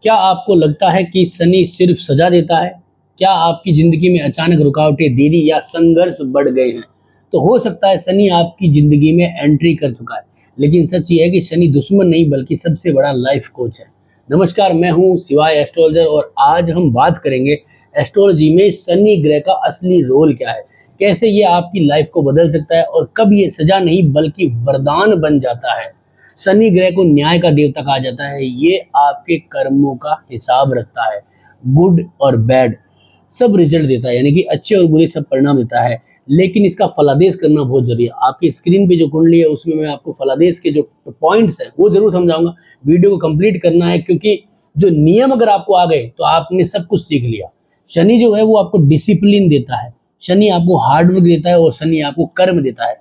क्या आपको लगता है कि शनि सिर्फ सजा देता है? क्या आपकी ज़िंदगी में अचानक रुकावटें, देरी या संघर्ष बढ़ गए हैं? तो हो सकता है शनि आपकी ज़िंदगी में एंट्री कर चुका है, लेकिन सच ये है कि शनि दुश्मन नहीं बल्कि सबसे बड़ा लाइफ कोच है। नमस्कार, मैं हूँ शिवाय एस्ट्रोलॉजर और आज हम बात करेंगे एस्ट्रोलॉजी में शनि ग्रह का असली रोल क्या है, कैसे ये आपकी लाइफ को बदल सकता है और कब ये सजा नहीं बल्कि वरदान बन जाता है। शनि ग्रह को न्याय का देवता कहा जाता है। ये आपके कर्मों का हिसाब रखता है, गुड और बैड सब रिजल्ट देता है, यानी कि अच्छे और बुरे सब परिणाम देता है। लेकिन इसका फलादेश करना बहुत जरूरी है। आपकी स्क्रीन पे जो कुंडली है उसमें मैं आपको फलादेश के जो पॉइंट्स हैं वो जरूर समझाऊंगा। वीडियो को कंप्लीट करना है क्योंकि जो नियम अगर आपको आ गए तो आपने सब कुछ सीख लिया। शनि जो है वो आपको डिसिप्लिन देता है, शनि आपको हार्डवर्क देता है और शनि आपको कर्म देता है।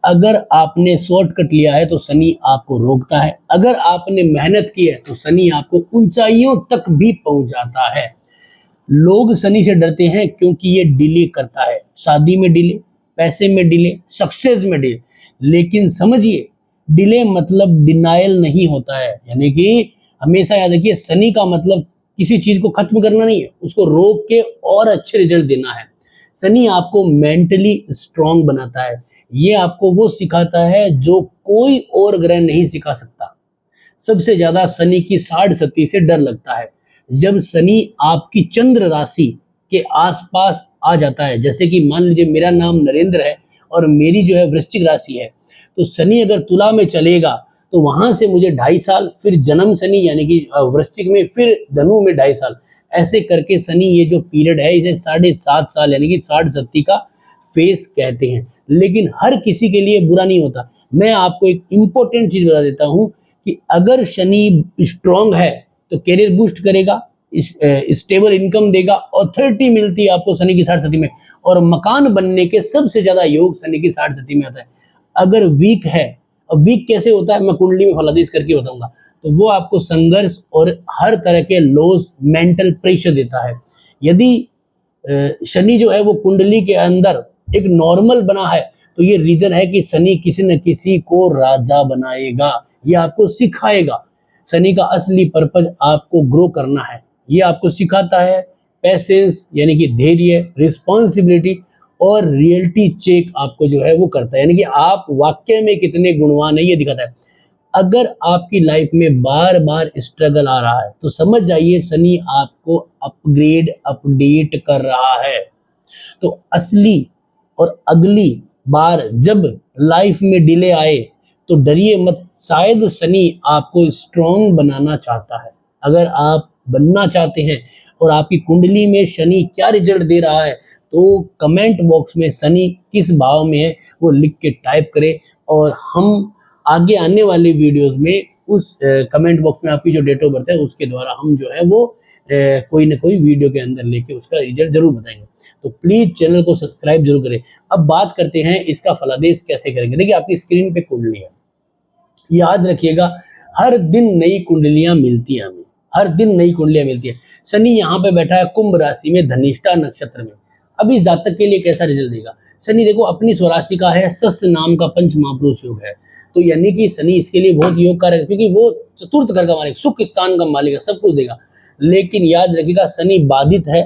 अगर आपने शॉर्टकट लिया है तो शनि आपको रोकता है, अगर आपने मेहनत की है तो शनि आपको ऊंचाइयों तक भी पहुंचाता है। लोग शनि से डरते हैं क्योंकि ये डिले करता है, शादी में डिले, पैसे में डिले, सक्सेस में डिले। लेकिन समझिए, डिले मतलब डिनायल नहीं होता है, यानी कि हमेशा याद रखिए शनि का मतलब किसी चीज को खत्म करना नहीं है, उसको रोक के और अच्छे रिजल्ट देना है। शनि आपको मेंटली स्ट्रांग बनाता है, ये आपको वो सिखाता है जो कोई और ग्रह नहीं सिखा सकता। सबसे ज्यादा शनि की साढ़ सती से डर लगता है। जब शनि आपकी चंद्र राशि के आसपास आ जाता है, जैसे कि मान लीजिए मेरा नाम नरेंद्र है और मेरी जो है वृश्चिक राशि है, तो शनि अगर तुला में चलेगा तो वहां से मुझे 2.5 साल, फिर जन्म शनि यानी कि वृश्चिक में, फिर धनु में 2.5 साल, ऐसे करके शनि ये जो पीरियड है इसे 7.5 साल यानी कि साढ़ सत्ती का फेस कहते हैं। लेकिन हर किसी के लिए बुरा नहीं होता। मैं आपको एक इंपॉर्टेंट चीज बता देता हूं कि अगर शनि स्ट्रांग है तो करियर बूस्ट करेगा, स्टेबल इनकम देगा, अथॉरिटी मिलती है आपको शनि की साढ़ सती में, और मकान बनने के सबसे ज्यादा योग शनि की साढ़ सती में आता है। अगर वीक है, अब वीक कैसे होता है मैं कुंडली में फलादेश करके बताऊंगा, तो वो आपको संघर्ष और हर तरह के लॉस, मेंटल प्रेशर देता है। यदि शनि जो है वो कुंडली के अंदर एक नॉर्मल बना है तो ये रीजन है कि शनि किसी न किसी को राजा बनाएगा, ये आपको सिखाएगा। शनि का असली पर्पज आपको ग्रो करना है, ये आपको सिखाता है पेशेंस यानी कि धैर्य, रिस्पॉन्सिबिलिटी और रियलिटी चेक आपको जो है वो करता है, यानी कि आप वाकई में कितने गुणवान है ये दिखाता है। अगर आपकी लाइफ में बार बार स्ट्रगल आ रहा है तो समझ जाइए शनि आपको अपग्रेड, अपडेट कर रहा है। तो असली और अगली बार जब लाइफ में डिले आए तो डरिए मत, शायद शनि आपको स्ट्रांग बनाना चाहता है। अगर आप बनना चाहते हैं और आपकी कुंडली में शनि क्या रिजल्ट दे रहा है तो कमेंट बॉक्स में शनि किस भाव में है वो लिख के टाइप करें, और हम आगे आने वाली वीडियोस में उस कमेंट बॉक्स में आपकी जो डेट ऑफ बर्थ है उसके द्वारा हम जो है वो कोई ना कोई वीडियो के अंदर लेके उसका रिजल्ट जरूर बताएंगे। तो प्लीज चैनल को सब्सक्राइब जरूर करें। अब बात करते हैं इसका फलादेश कैसे करेंगे। देखिए आपकी स्क्रीन पे कुंडली है, याद रखिएगा हर दिन नई कुंडलियां मिलती हैं हमें, हर दिन नई कुंडलियां मिलती है। शनि यहाँ पे बैठा है कुंभ राशि में, धनिष्ठा नक्षत्र में। अभी जातक के लिए कैसा रिजल्ट देगा? शनि देखो अपनी स्वराशि का है, सस्य नाम का पंच महापुरुष योग है, तो यानी कि शनि इसके लिए बहुत योग कारक है क्योंकि वो चतुर्थ घर का मालिक, सुख स्थान का मालिक है, सब कुछ देगा। लेकिन याद रखिएगा शनि बाधित है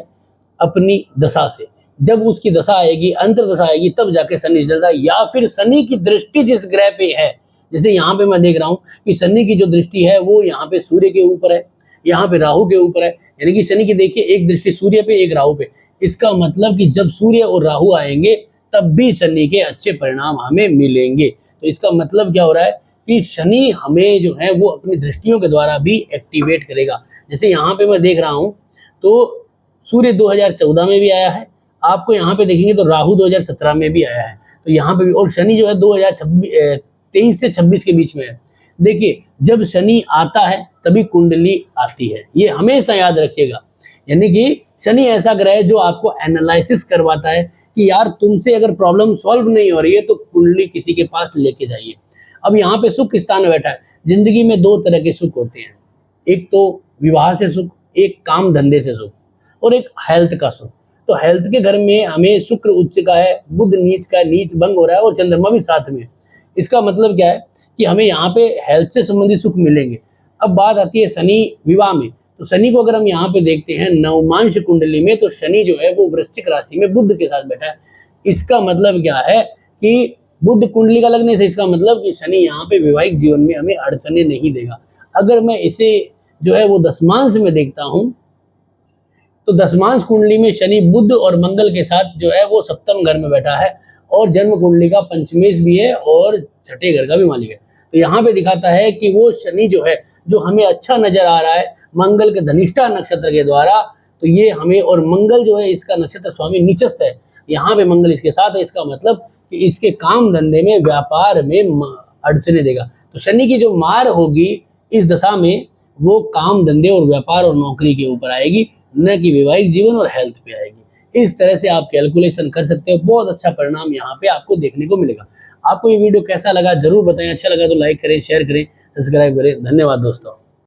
अपनी दशा से। जब उसकी दशा आएगी, अंतर दशा आएगी, तब जाके शनि चलता है, या फिर शनि की दृष्टि जिस ग्रह पे है, जैसे यहाँ पे मैं देख रहा हूँ कि शनि की जो दृष्टि है वो यहाँ पे सूर्य के ऊपर है, यहाँ पे राहु के ऊपर है, यानी कि शनि की देखिए एक दृष्टि सूर्य पे, एक राहु पे। इसका मतलब कि जब सूर्य और राहु आएंगे तब भी शनि के अच्छे परिणाम हमें मिलेंगे। तो इसका मतलब क्या हो रहा है कि शनि हमें जो है वो अपनी दृष्टियों के द्वारा भी एक्टिवेट करेगा। जैसे यहाँ पे मैं देख रहा हूँ तो सूर्य 2014 में भी आया है, आपको यहाँ पे देखेंगे तो राहु 2017 में भी आया है, तो यहाँ पे भी, और शनि जो है 2023 से 26 के बीच में है। देखिए जब शनि आता है तभी कुंडली आती है, ये हमेशा याद रखिएगा। यानी कि शनि ऐसा ग्रह है जो आपको एनालिसिस करवाता है कि यार तुमसे अगर प्रॉब्लम सॉल्व नहीं हो रही है तो कुंडली किसी के पास लेके जाइए। अब यहाँ पे सुख स्थान में बैठा है। जिंदगी में दो तरह के सुख होते हैं, एक तो विवाह से सुख, एक काम धंधे से सुख, और एक हेल्थ का सुख। तो हेल्थ के घर में हमें शुक्र उच्च का है, बुध नीच का, नीच भंग हो रहा है और चंद्रमा भी साथ में। इसका मतलब क्या है कि हमें यहाँ पे हेल्थ से संबंधित सुख मिलेंगे। अब बात आती है शनि विवाह में, तो शनि को अगर हम यहाँ पे देखते हैं नवमांश कुंडली में, तो शनि जो है वो वृश्चिक राशि में बुध के साथ बैठा है। इसका मतलब क्या है कि बुध कुंडली का लगने से इसका मतलब कि शनि यहाँ पे वैवाहिक जीवन में हमें अड़चने नहीं देगा। अगर मैं इसे जो है वो दशमांश में देखता हूँ, तो दशमांश कुंडली में शनि बुध और मंगल के साथ जो है वो सप्तम घर में बैठा है और जन्म कुंडली का पंचमेश भी है और छठे घर का भी मालिक है। तो यहाँ पे दिखाता है कि वो शनि जो है, जो हमें अच्छा नजर आ रहा है मंगल के धनिष्ठा नक्षत्र के द्वारा, तो ये हमें, और मंगल जो है इसका नक्षत्र स्वामी नीचस्थ है, यहाँ पे मंगल इसके साथ है। इसका मतलब कि इसके काम धंधे में, व्यापार में अड़चने देगा। तो शनि की जो मार होगी इस दशा में, वो काम धंधे और व्यापार और नौकरी के ऊपर आएगी, न कि वैवाहिक जीवन और हेल्थ पे आएगी। इस तरह से आप कैलकुलेशन कर सकते हो, बहुत अच्छा परिणाम यहाँ पे आपको देखने को मिलेगा। आपको ये वीडियो कैसा लगा जरूर बताएं, अच्छा लगा तो लाइक करें, शेयर करें, सब्सक्राइब करें। धन्यवाद दोस्तों।